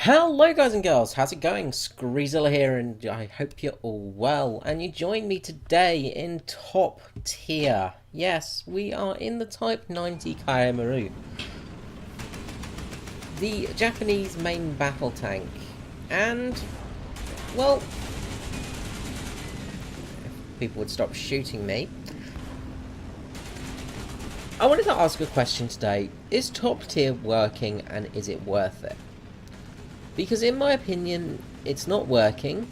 Hello guys and girls, how's it going? Screezilla here and I hope you're all well. And you join me today in top tier. Yes, we are in the Type 90 Kaemaru, the Japanese main battle tank. And, well, if people would stop shooting me. I wanted to ask a question today. Is top tier working and is it worth it? Because in my opinion, it's not working,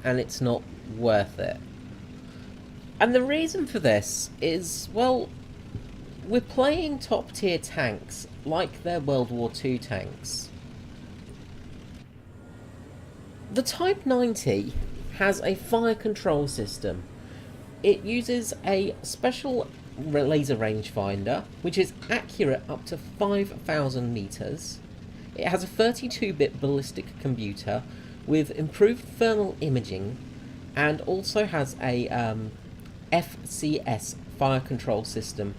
and it's not worth it. And the reason for this is, well, we're playing top tier tanks like they're World War II tanks. The Type 90 has a fire control system. It uses a special laser rangefinder, which is accurate up to 5,000 meters. It has a 32-bit ballistic computer with improved thermal imaging and also has a FCS fire control system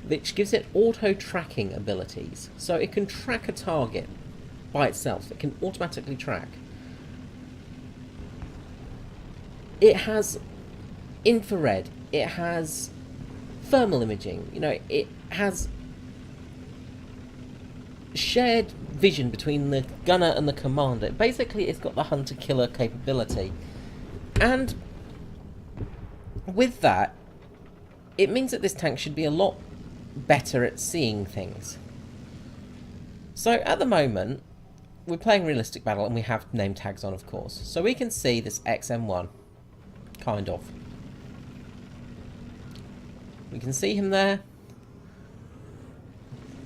which gives it auto-tracking abilities. So it can track a target by itself. It can automatically track. It has infrared. It has thermal imaging. You know, it has shared vision between the gunner and the commander. Basically, it's got the hunter-killer capability. And with that, it means that this tank should be a lot better at seeing things. So at the moment, we're playing realistic battle and we have name tags on, of course. So we can see this XM1, kind of. We can see him there.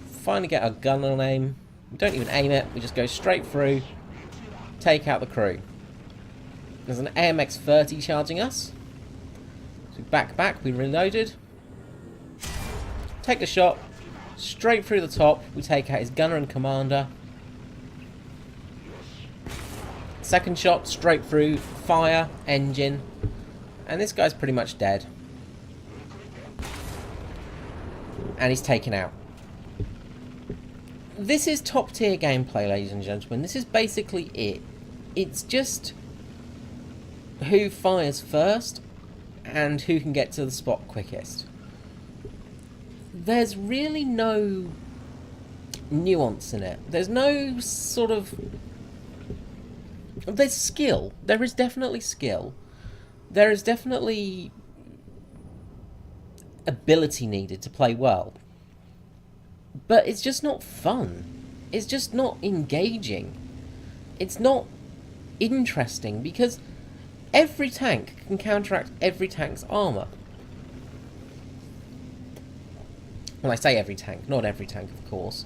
Finally get our gun on aim. We don't even aim it, we just go straight through, take out the crew. There's an AMX-30 charging us. So we back, we reloaded. Take the shot, straight through the top, we take out his gunner and commander. Second shot, straight through, fire, engine. And this guy's pretty much dead. And he's taken out. This is top tier gameplay, ladies and gentlemen. This is basically it. It's just who fires first and who can get to the spot quickest. There's really no nuance in it. There's no sort of... There's skill. There is definitely skill. There is definitely ability needed to play well. But it's just not fun. It's just not engaging. It's not interesting because every tank can counteract every tank's armour. When I say every tank, not every tank, of course.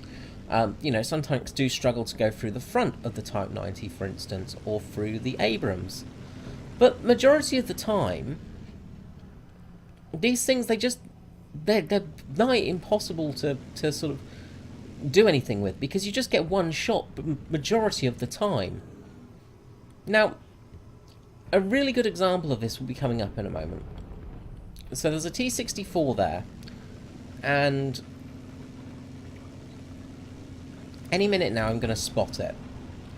You know, some tanks do struggle to go through the front of the Type 90, for instance, or through the Abrams. But majority of the time, these things, they're nigh impossible to sort of do anything with because you just get one shot majority of the time. Now, a really good example of this will be coming up in a moment. So there's a T-64 there, and any minute now I'm going to spot it.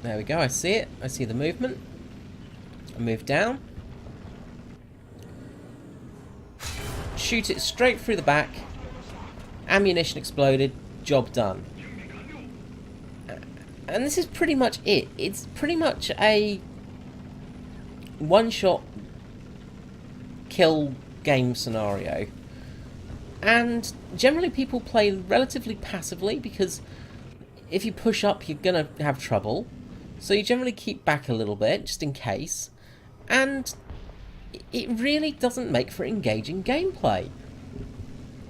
There we go, I see it, I see the movement. I move down. Shoot it straight through the back. Ammunition exploded. Job done. And this is pretty much it. It's pretty much a one-shot kill game scenario. And generally people play relatively passively because if you push up you're going to have trouble. So you generally keep back a little bit just in case. And it really doesn't make for engaging gameplay.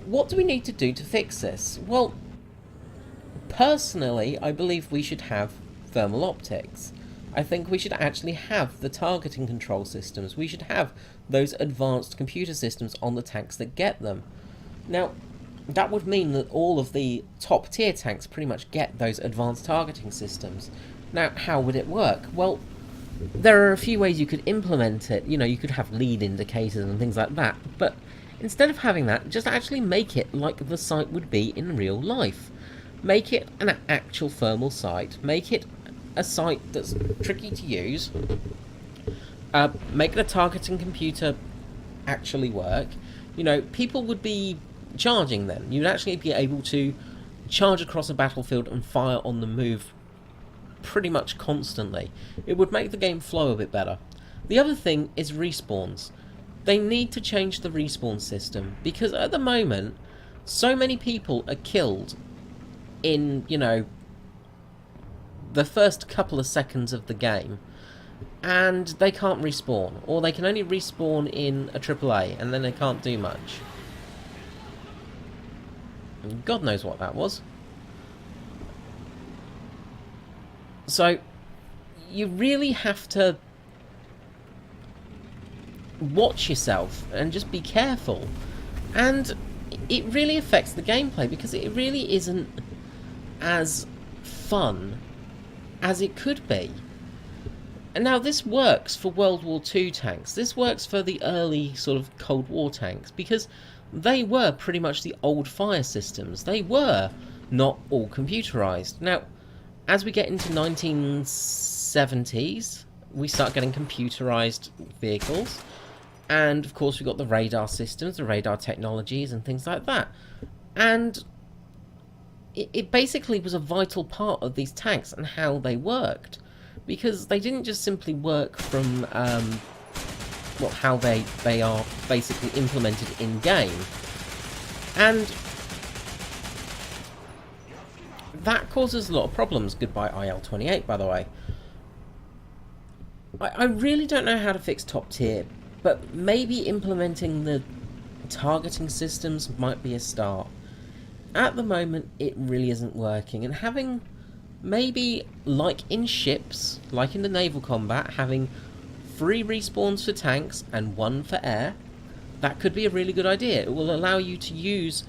What do we need to do to fix this? Well, personally, I believe we should have thermal optics. I think we should actually have the targeting control systems. We should have those advanced computer systems on the tanks that get them. Now, that would mean that all of the top tier tanks pretty much get those advanced targeting systems. Now, how would it work? Well, there are a few ways you could implement it. You know, you could have lead indicators and things like that, but instead of having that, just actually make it like the sight would be in real life. Make it an actual thermal sight. Make it a site that's tricky to use, making a targeting computer actually work, you know, people would be charging then. You'd actually be able to charge across a battlefield and fire on the move pretty much constantly. It would make the game flow a bit better. The other thing is respawns. They need to change the respawn system, because at the moment, so many people are killed in, you know, the first couple of seconds of the game, and they can't respawn, or they can only respawn in a AAA, and then they can't do much. And God knows what that was. So, you really have to watch yourself and just be careful. And it really affects the gameplay, because it really isn't as fun as it could be. And now this works for World War II tanks. This works for the early sort of Cold War tanks, because they were pretty much the old fire systems. They were not all computerized. Now, as we get into 1970s, we start getting computerized vehicles. And, of course, we've got the radar systems, the radar technologies, and things like that. And it basically was a vital part of these tanks and how they worked. Because they didn't just simply work from, well, how they are basically implemented in-game. And that causes a lot of problems. Goodbye IL-28, by the way. I really don't know how to fix top tier, but maybe implementing the targeting systems might be a start. At the moment, it really isn't working, and having maybe, like in ships, like in the naval combat, having 3 respawns for tanks and 1 for air, that could be a really good idea. It will allow you to use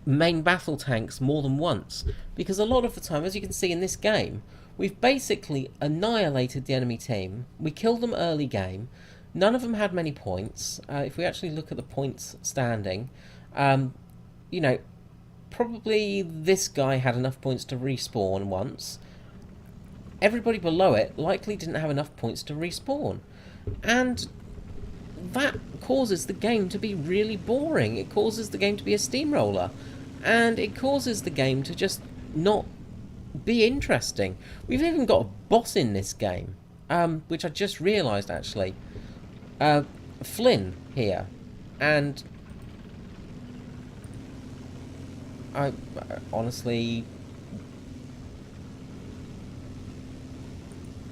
main battle tanks more than once, because a lot of the time, as you can see in this game, we've basically annihilated the enemy team. We killed them early game. None of them had many points. If we actually look at the points standing, you know, probably this guy had enough points to respawn once. Everybody below it likely didn't have enough points to respawn. And that causes the game to be really boring. It causes the game to be a steamroller. And it causes the game to just not be interesting. We've even got a boss in this game, which I just realised actually. Flynn here. And I honestly...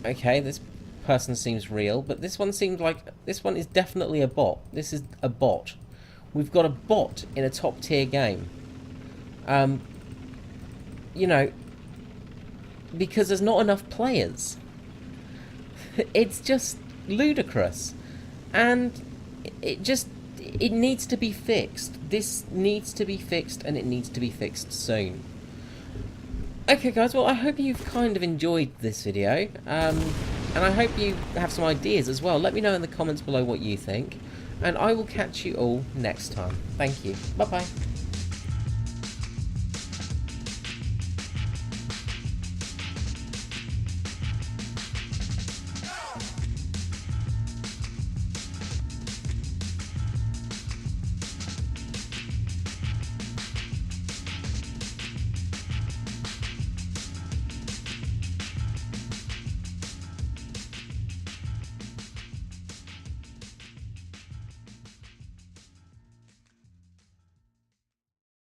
Okay, this person seems real, but this one seems like... This one is definitely a bot. This is a bot. We've got a bot in a top tier game. You know, because there's not enough players. It's just ludicrous. And it needs to be fixed. This needs to be fixed, and it needs to be fixed soon. Okay guys, well I hope you've kind of enjoyed this video, and I hope you have some ideas as well. Let me know in the comments below what you think, and I will catch you all next time. Thank you. Bye bye.